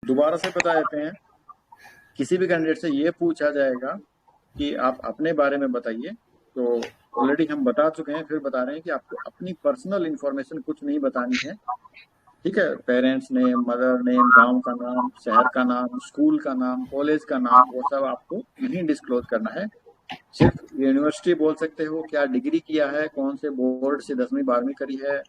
दोबारा से बता देते हैं। किसी भी कैंडिडेट से ये पूछा जाएगा कि आप अपने बारे में बताइए, तो ऑलरेडी हम बता चुके हैं, फिर बता रहे हैं कि आपको अपनी पर्सनल इंफॉर्मेशन कुछ नहीं बतानी है। ठीक है, पेरेंट्स नेम, मदर नेम, गांव का नाम, शहर का नाम, स्कूल का नाम, कॉलेज का नाम, वो सब आपको नहीं डिस्क्लोज करना है। सिर्फ यूनिवर्सिटी बोल सकते हो, क्या डिग्री किया है, कौन से बोर्ड से 10वीं 12वीं करी है,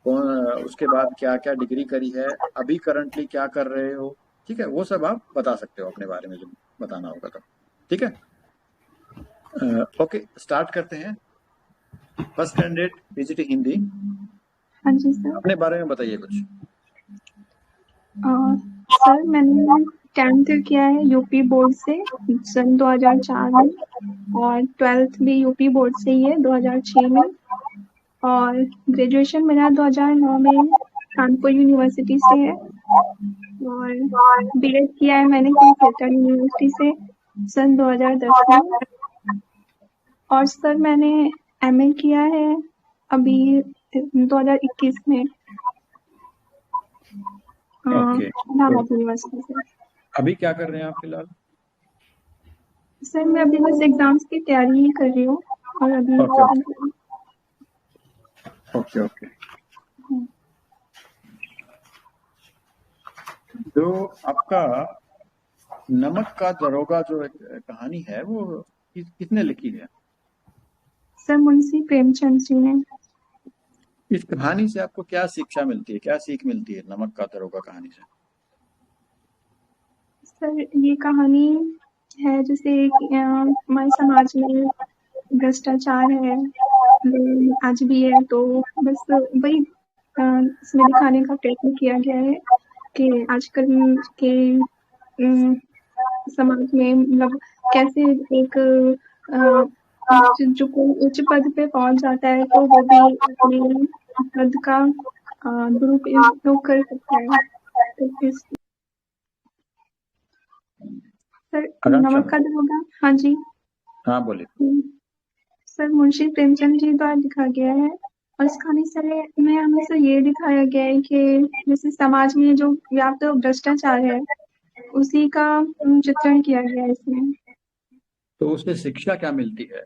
कौन उसके बाद क्या क्या डिग्री करी है, अभी करंटली क्या कर रहे हो। ठीक है, वो सब आप बता सकते हो अपने बारे में जो बताना होगा तो। ठीक है, ओके, स्टार्ट करते हैं। फर्स्ट कैंडिडेट पीजीटी हिंदी, हाँ जी सर। अपने बारे में बताइए कुछ। सर मैंने 10th किया है यूपी बोर्ड से सन 2004 में, और 12th भी यूपी बोर्ड से ही है 2006 में, और ग्रेजुएशन मेरा 2009 में कानपुर यूनिवर्सिटी से है, और बीएड किया है मैंने कुरुक्षेत्र यूनिवर्सिटी से सन 2010 में, और सर मैंने एमए किया है अभी 2021 में ओके, इलाहाबाद यूनिवर्सिटी से। अभी क्या कर रहे हैं आप फिलहाल? सर मैं अभी बस एग्जाम्स की तैयारी ही कर रही हूँ, और अभी ओके ओके ओके। जो आपका नमक का दरोगा जो एक कहानी है, वो किसने लिखी है? सर मुंशी प्रेमचंद जी ने। इस कहानी से आपको क्या शिक्षा मिलती है, क्या सीख मिलती है नमक का दरोगा कहानी से? सर ये कहानी है जैसे हमारे समाज में भ्रष्टाचार है, आज भी है, तो बस वही इसमें दिखाने का प्रयत्न किया गया है कि आजकल के समाज में मतलब कैसे एक जो कोई उच्च पद पे पहुंच जाता है तो वो भी अपने पद का दुरुपयोग कर सकता है। तो इस सर आकांक्षा, नमक का दरोगा, हाँ जी। हाँ बोलिए। सर मुंशी प्रेमचंद जी द्वारा लिखा गया है, और इस कहानी से में हमें से ये दिखाया गया है कि जैसे समाज में जो व्याप्त भ्रष्टाचार है उसी का चित्रण किया गया है इसमें। तो उससे शिक्षा क्या मिलती है?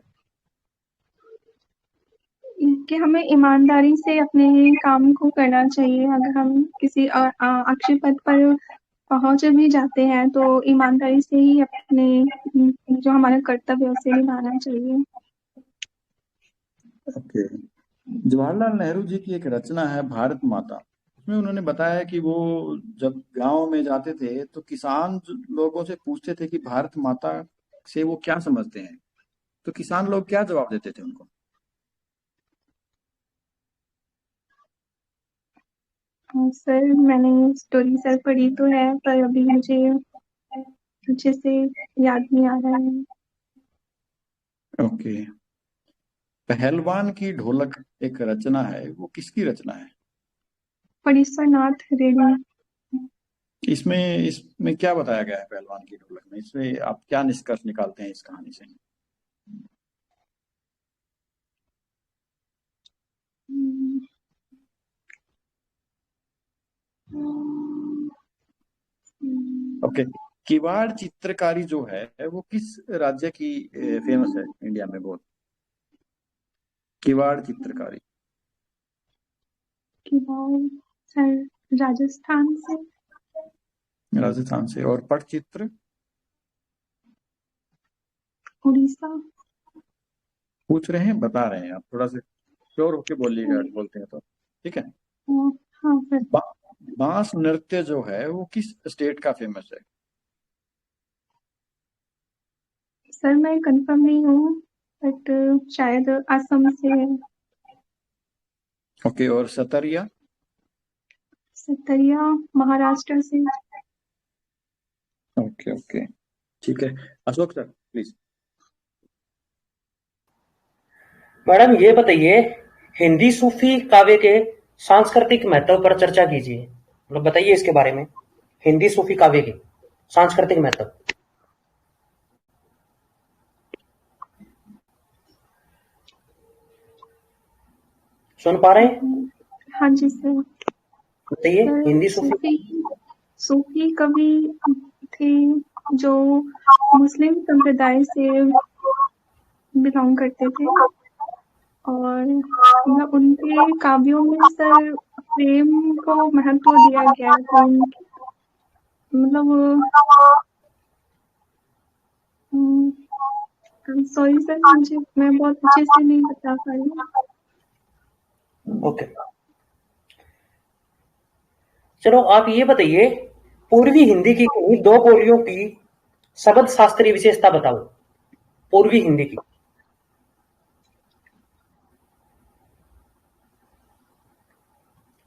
कि हमें ईमानदारी से अपने काम को करना चाहिए। अगर हम किसी अक्षय पद पर पहुंच भी जाते हैं तो ईमानदारी से ही अपने जो हमारा कर्तव्य है उसे निभाना चाहिए। ओके, जवाहरलाल नेहरू जी की एक रचना है भारत माता, उसमें उन्होंने बताया कि वो जब गांव में जाते थे तो किसान लोगों से पूछते थे कि भारत माता से वो क्या समझते हैं, तो किसान लोग क्या जवाब देते थे उनको? सर मैंने स्टोरी सर पढ़ी तो है, पर अभी मुझे अच्छे से याद नहीं आ रहा है। ओके, पहलवान की ढोलक एक रचना है, वो किसकी रचना है? परीश्वर नाथ रेड्डी। इसमें क्या बताया गया है पहलवान की ढोलक में, इसमें आप क्या निष्कर्ष निकालते हैं इस कहानी से? ओके, किवाड़ चित्रकारी जो है वो किस राज्य की फेमस है इंडिया में बहुत? किवाड़ चित्रकारी। की बात सर राजस्थान से। राजस्थान से। और पटचित्र? उड़ीसा। पूछ रहे हैं, बता रहे हैं, आप थोड़ा सा श्योर होके बोलिएगा बोलते हैं तो। ठीक है, हाँ सर। बा, बांस नृत्य जो है वो किस स्टेट का फेमस है? सर मैं कंफर्म नहीं हूँ, बट शायद असम से है। ओके, और सतरिया? सतरिया महाराष्ट्र से। ओके ओके, ठीक है। Ashok sir please. मैडम ये बताइए, हिंदी सूफी काव्य के सांस्कृतिक महत्व पर चर्चा कीजिए। मतलब बताइए इसके बारे में, हिंदी सूफी काव्य के सांस्कृतिक महत्व। सुन पा रहे हैं? हाँ जी सर। बताइए सर हिंदी सूफी। सूफी कवि थे जो मुस्लिम संप्रदाय से बिलोंग करते थे, और मतलब उनके काव्यों में सर प्रेम को महत्व दिया गया है। तो मतलब सॉरी सर, मैं बहुत अच्छे से नहीं बता पा रही। ओके, चलो आप ये बताइए, पूर्वी हिंदी की किन्हीं दो बोलियों की शब्द शास्त्रीय विशेषता बताओ। पूर्वी हिंदी की।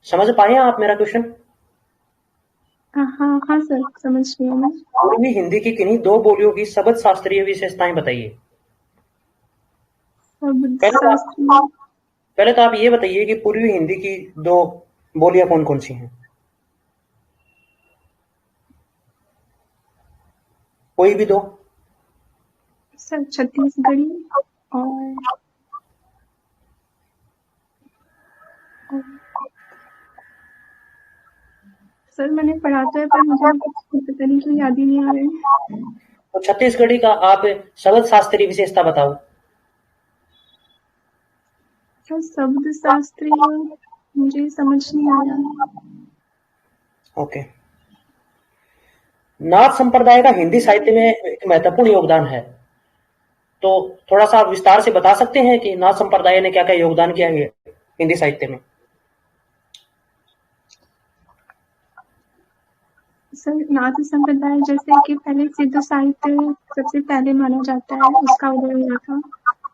समझ पाए आप मेरा क्वेश्चन? हाँ हाँ सर, समझ रही हूँ मैं। पूर्वी हिंदी की किन्हीं दो बोलियों की शब्द शास्त्रीय विशेषताएं बताइए। शब्द पहले तो शास्त्रीय, पहले तो आप ये बताइए कि पूर्वी हिंदी की दो बोलियां कौन कौन सी हैं। कोई भी दो। सर छत्तीसगढ़ी और सर मैंने पढ़ा तो है, पर मुझे कुछ पता नहीं क्यों याद ही नहीं आ रहे हैं। तो छत्तीसगढ़ी का आप शब्द शास्त्रीय विशेषता बताओ। सर शब्द शास्त्रीय मुझे समझ नहीं आया। ओके, नाथ संप्रदाय का हिंदी साहित्य में एक महत्वपूर्ण योगदान है, तो थोड़ा सा आप विस्तार से बता सकते हैं कि नाथ संप्रदाय ने क्या क्या योगदान किया है हिंदी साहित्य में। सर नाथ संप्रदाय जैसे कि पहले सिद्ध साहित्य सबसे पहले माना जाता है, उसका उदय हुआ था।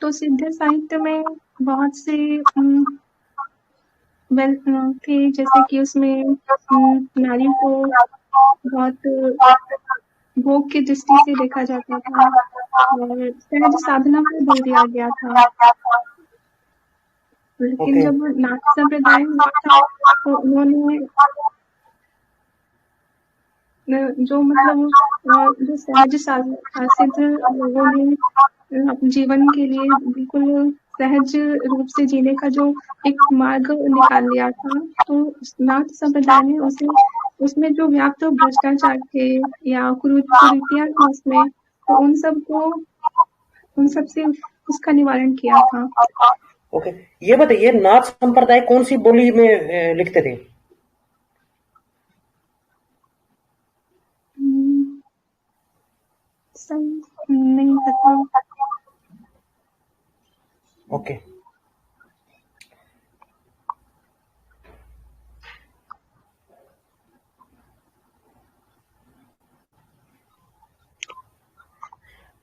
तो सिद्ध साहित्य में बहुत से वेल थे, जैसे कि उसमें नारी को बहुत भोग की दृष्टि से देखा जाता था और सहज साधना पर बल दिया गया था। लेकिन ओके, जब नाथ संप्रदाय हुआ था तो उन्होंने जो मतलब जो सहज सिद्ध लोगों ने अपने जीवन के लिए बिल्कुल सहज रूप से जीने का जो एक मार्ग निकाल लिया था, तो नाथ संप्रदाय ने उसे उसमें जो व्याप्त भ्रष्टाचार थे या कुरीतियां थी उसमें, तो उन सब से उसका निवारण किया था। ओके, ये बताइए नाथ संप्रदाय कौन सी बोली में लिखते थे। सही नहीं पता। ओके,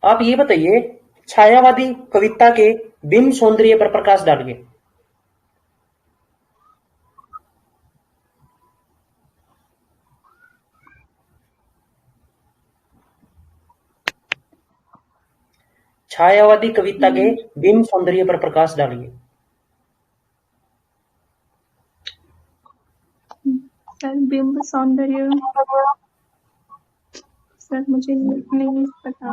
आप ये बताइए, छायावादी कविता के बिंब सौंदर्य पर प्रकाश डालिए। छायावादी कविता के बिंब सौंदर्य पर प्रकाश डालिए। सर बिंब सौंदर्य, सर मुझे नहीं पता।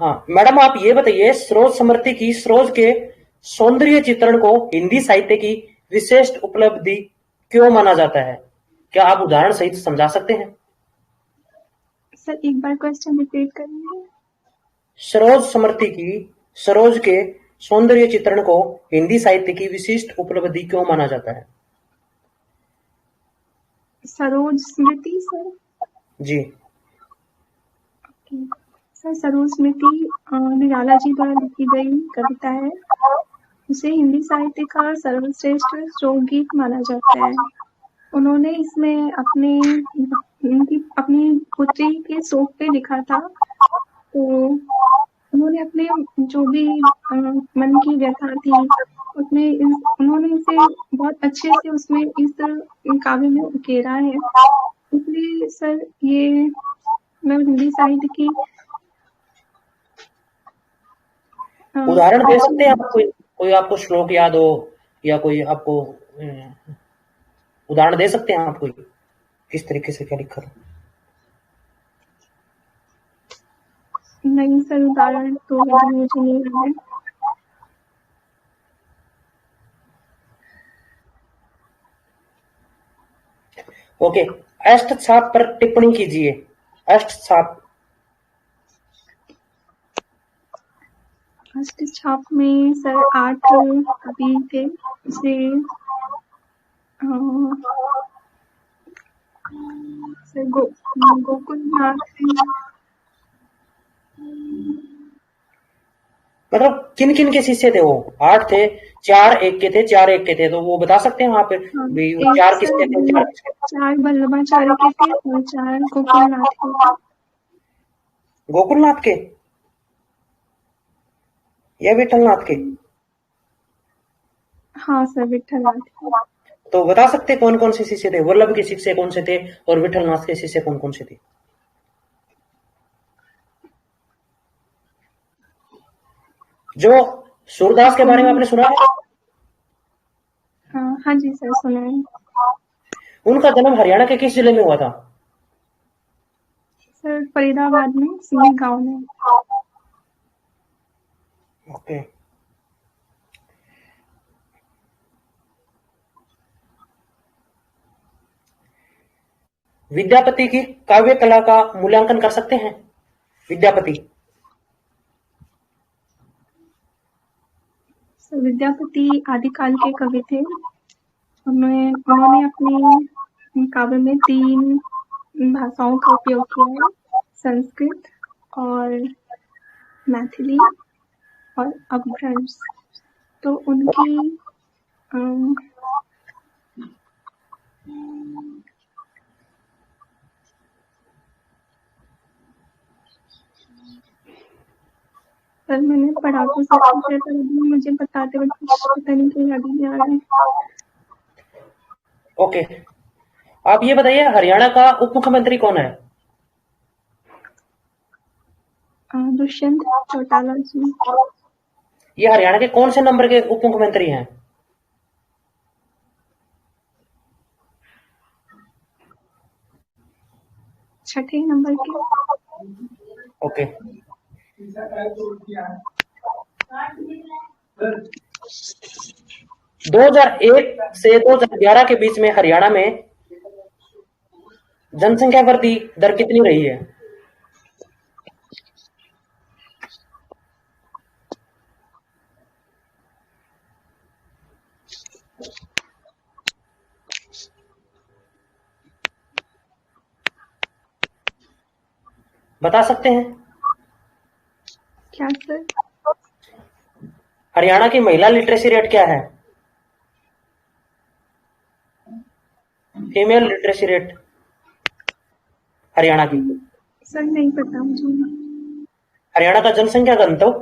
हाँ मैडम, आप ये बताइए, सरोज समृति की सरोज के सौंदर्य चित्रण को हिंदी साहित्य की विशिष्ट उपलब्धि क्यों माना जाता है? क्या आप उदाहरण सहित समझा सकते हैं? सर एक बार क्वेश्चन रिपीट करिए। सरोज समृति की सरोज के सौंदर्य चित्रण को हिंदी साहित्य की विशिष्ट उपलब्धि क्यों माना जाता है? सरोज स्मृति सर। जी। सर सरोज स्मृति निराला जी द्वारा लिखी गई कविता है। उसे हिंदी साहित्य का सर्वश्रेष्ठ शोकगीत माना जाता है। उन्होंने इसमें अपनी पुत्री के शोक पे लिखा था। तो उन्होंने अपने जो भी मन की व्यथा थी उसमें उन्होंने इसे बहुत अच्छे से उसमें इस काव्य में उकेरा है। इसलिए सर ये मैं हिंदी साहित्य की उदाहरण दे सकते हैं आप? कोई आपको श्लोक याद हो या कोई आपको उदाहरण दे सकते हैं आप? कोई किस तरीके से क्या लिखा था? नहीं सर, उदाहरण तो अभी मुझे नहीं याद है। ओके, अष्ट छाप पर टिप्पणी कीजिए। अष्ट छाप। अष्ट छाप में सर 8 कवि थे, जैसे सर गोकुलनाथ मतलब किन किन के शिष्य थे वो? 8 थे, 4 एक के थे, 4 एक के थे, तो वो बता सकते हैं वहां पे भी वो 4 किसके थे, 4 किसके थे? 4 वल्लभाचार्य के थे और 4 गोकुलनाथ के थे। गोकुलनाथ के या विठलनाथ के? हाँ सर, विठलनाथ के। तो बता सकते कौन कौन से शिष्य थे? वल्लभ के शिष्य कौन से थे और विठलनाथ के शिष्य कौन कौन से थे? जो सूरदास के बारे में आपने सुना है? हाँ जी सर, सुना है। उनका जन्म हरियाणा के किस जिले में हुआ था? सर फरीदाबाद में, सिंह गांव में। ओके। विद्यापति की काव्य कला का मूल्यांकन कर सकते हैं? विद्यापति। सर विद्यापति आदिकाल के कवि थे। उन्होंने अपने काव्य में 3 भाषाओं का उपयोग किया है, संस्कृत और मैथिली और अपभ्रंश। तो उनकी सर मैंने पढ़ा तो सब कुछ है, पर अभी मुझे बताते वक्त कुछ पता नहीं क्यों याद नहीं आ रहा है। ओके, आप ये बताइए हरियाणा का उप मुख्यमंत्री कौन है? दुष्यंत चौटाला जी। ये हरियाणा के कौन से नंबर के उप मुख्यमंत्री हैं? 6ठे नंबर के। ओके। 2001 से 2011 के बीच में हरियाणा में जनसंख्या वृद्धि दर कितनी रही है? बता सकते हैं? क्या सर? हरियाणा की महिला लिटरेसी रेट क्या है? फीमेल लिटरेसी रेट हरियाणा की। सर नहीं पता मुझे। हरियाणा का जनसंख्या घनत्व?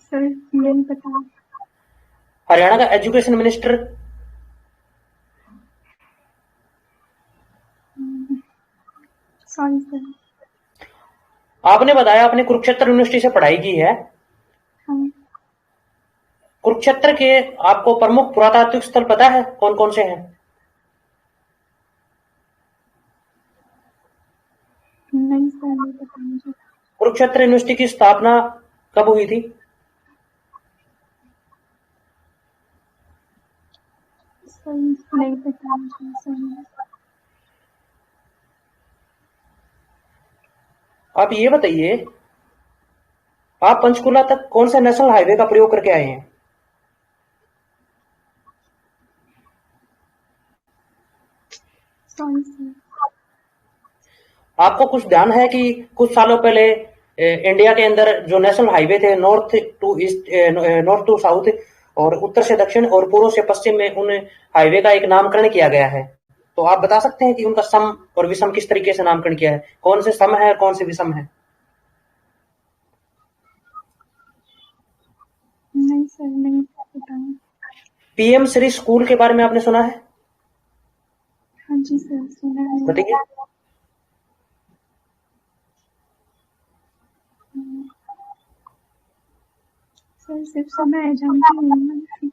सर नहीं पता। हरियाणा का एजुकेशन मिनिस्टर? Sorry sir. आपने बताया आपने कुरुक्षेत्र यूनिवर्सिटी से पढ़ाई की है। हाँ। कुरुक्षेत्र के आपको प्रमुख पुरातात्विक स्थल पता है कौन कौन से हैं? नहीं सर, नहीं पता मुझे। कुरुक्षेत्र यूनिवर्सिटी की स्थापना कब हुई थी? सर नहीं पता मुझे सर। आप ये बताइए आप पंचकुला तक कौन से नेशनल हाईवे का प्रयोग करके आए हैं? Sorry sir. आपको कुछ ध्यान है कि कुछ सालों पहले इंडिया के अंदर जो नेशनल हाईवे थे north to east, north to south और उत्तर से दक्षिण और पूर्व से पश्चिम में उन हाईवे का एक नामकरण किया गया है, तो आप बता सकते हैं कि उनका सम और विषम किस तरीके से नामकरण किया है? कौन से सम है, कौन से विषम है? नहीं सर, नहीं पता। पीएम श्री स्कूल के बारे में आपने सुना है? हाँ जी सर, सुना है। बताइए। सर सिर्फ सुना है, जानती हूँ।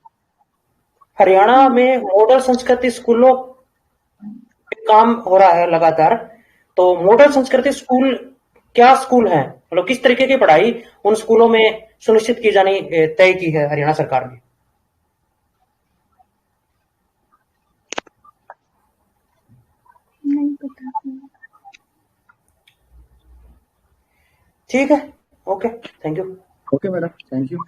हरियाणा में मॉडल संस्कृति स्कूलों पे काम हो रहा है लगातार, तो मॉडल संस्कृति स्कूल क्या स्कूल हैं? मतलब किस तरीके की पढ़ाई उन स्कूलों में सुनिश्चित की जानी तय की है हरियाणा सरकार ने? ठीक है, okay, thank you. Okay madam, thank you.